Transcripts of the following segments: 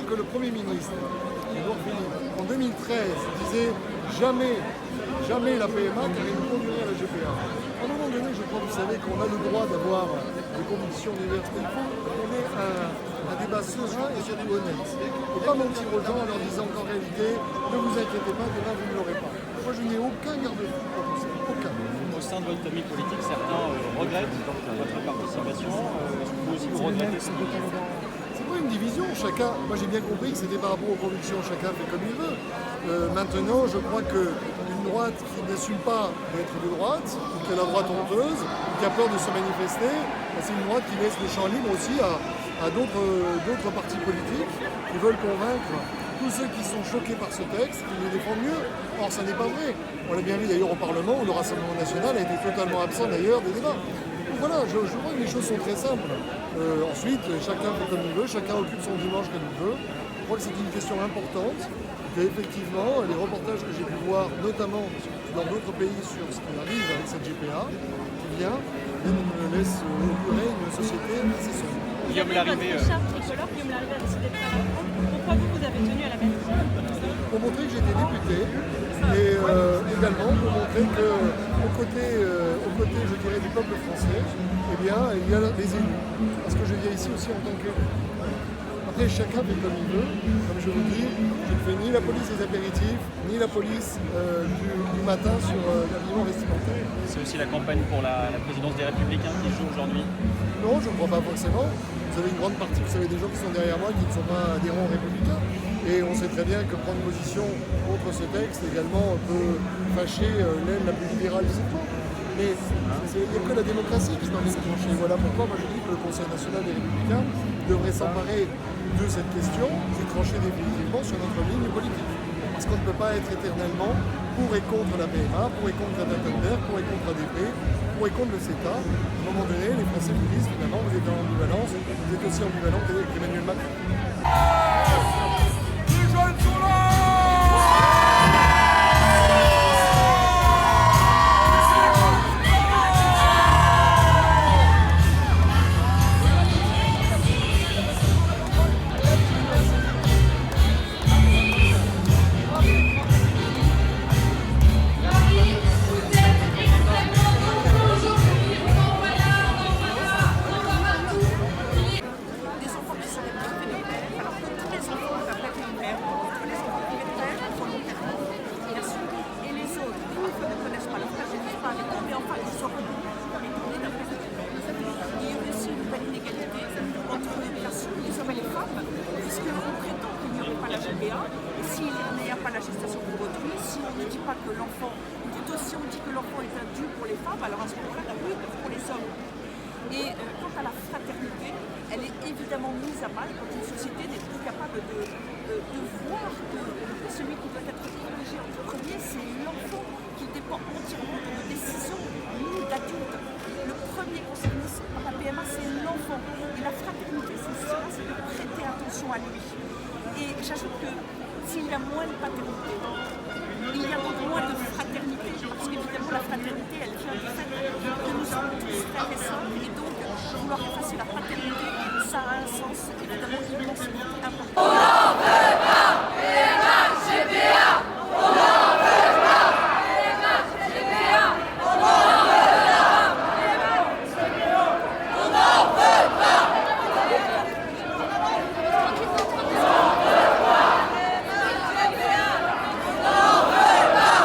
que le Premier ministre, Édouard Philippe, en 2013, disait jamais la PMA car il nous conduirait à la GPA. À un moment donné, je crois que vous savez qu'on a le droit d'avoir des convictions diverses, mais il faut qu'on ait un débat serein et surtout honnête. Il ne faut pas mentir aux gens en leur disant qu'en réalité, ne vous inquiétez pas, demain vous ne l'aurez pas. Moi, je n'ai aucun garde-fou pour ça, aucun. Au sein de votre famille politique, certains regrettent votre participation. Est-ce que vous aussi vous regrettez ça? C'est pas une division, chacun. Moi j'ai bien compris que c'était par rapport aux convictions, chacun fait comme il veut. Maintenant, je crois qu'une droite qui n'assume pas d'être de droite, ou qui a la droite honteuse, ou qui a peur de se manifester, c'est une droite qui laisse le champ libre aussi à d'autres partis politiques qui veulent convaincre tous ceux qui sont choqués par ce texte, qui les défendent mieux. Or, ça n'est pas vrai. On l'a bien vu d'ailleurs au Parlement, où le Rassemblement national a été totalement absent d'ailleurs des débats. Donc voilà, je crois que les choses sont très simples. Ensuite, chacun fait comme il veut, chacun occupe son dimanche comme il veut. Je crois que c'est une question importante, qu'effectivement, les reportages que j'ai pu voir, notamment dans d'autres pays sur ce qui arrive avec cette GPA, me laisse augurer une société assez sombre. Guillaume Larrivé. Guillaume Larrivé a décidé de faire la France. Pourquoi vous avez tenu à la manif? Pour montrer que j'étais député et également pour montrer qu'aux côtés, je dirais, du peuple français, eh bien, il y a les élus. Parce que je viens ici aussi en tant qu'élu. Après, chacun fait comme il veut. Comme je vous dis, je ne fais ni la police des apéritifs, ni la police du matin sur l'habillement vestimentaire. C'est aussi la campagne pour la présidence des Républicains qui joue aujourd'hui. Non, je ne crois pas forcément. Vous avez une grande partie, vous savez, des gens qui sont derrière moi qui ne sont pas adhérents républicains. Et on sait très bien que prendre position contre ce texte également peut fâcher l'aile la plus libérale du secteur. Mais il n'y a que la démocratie qui doit se trancher. Voilà pourquoi moi je dis que le Conseil national des Républicains devrait s'emparer de cette question et trancher définitivement sur notre ligne politique. Parce qu'on ne peut pas être éternellement pour et contre la PMA, pour et contre Greta Thunberg, pour et contre ADP, pour et contre le CETA. À un moment donné, les Français vous disent finalement vous êtes en ambivalence, vous êtes aussi ambivalent avec Emmanuel Macron. Et s'il n'y a pas la gestation pour autrui, si on ne dit pas que l'enfant, ou plutôt si on dit que l'enfant est un dû pour les femmes, alors à ce moment-là, oui, pour les hommes. Et quant à la fraternité, elle est évidemment mise à mal quand une société n'est plus capable de voir que celui qui doit être protégé en premier, c'est l'enfant qui dépend entièrement de nos décisions, nous d'adultes. Le premier concerné par la PMA, c'est l'enfant. Et la fraternité, c'est cela, c'est de prêter attention à lui. Et j'ajoute que s'il y a moins de paternité, il y a donc moins de fraternité, parce qu'évidemment la fraternité, elle vient du fait que nous sommes tous frères et sœurs, et donc vouloir effacer la fraternité, ça a un sens évidemment immensément important. On n'en veut pas, PMA, GPA, on n'en veut pas, PMA, GPA, on n'en veut pas, PMA, GPA, on n'en veut pas.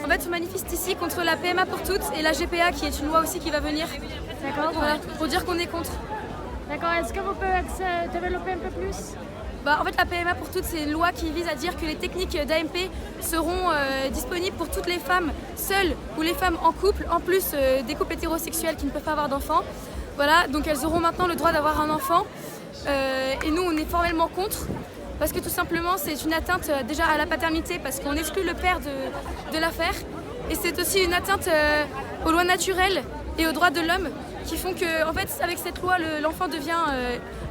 En fait, on manifeste ici contre la PMA pour toutes et la GPA qui est une loi aussi qui va venir. D'accord. Voilà, pour dire qu'on est contre. D'accord, est-ce que vous pouvez développer un peu plus? En fait, la PMA pour toutes, c'est une loi qui vise à dire que les techniques d'AMP seront disponibles pour toutes les femmes seules ou les femmes en couple, en plus des couples hétérosexuels qui ne peuvent pas avoir d'enfants. Voilà, donc elles auront maintenant le droit d'avoir un enfant. Et nous, on est formellement contre. Parce que tout simplement, c'est une atteinte déjà à la paternité, parce qu'on exclut le père de l'affaire. Et c'est aussi une atteinte aux lois naturelles et aux droits de l'homme, qui font que, en fait, avec cette loi, l'enfant devient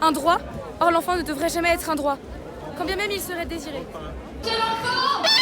un droit Or, l'enfant ne devrait jamais être un droit, quand bien même il serait désiré. C'est l'enfant!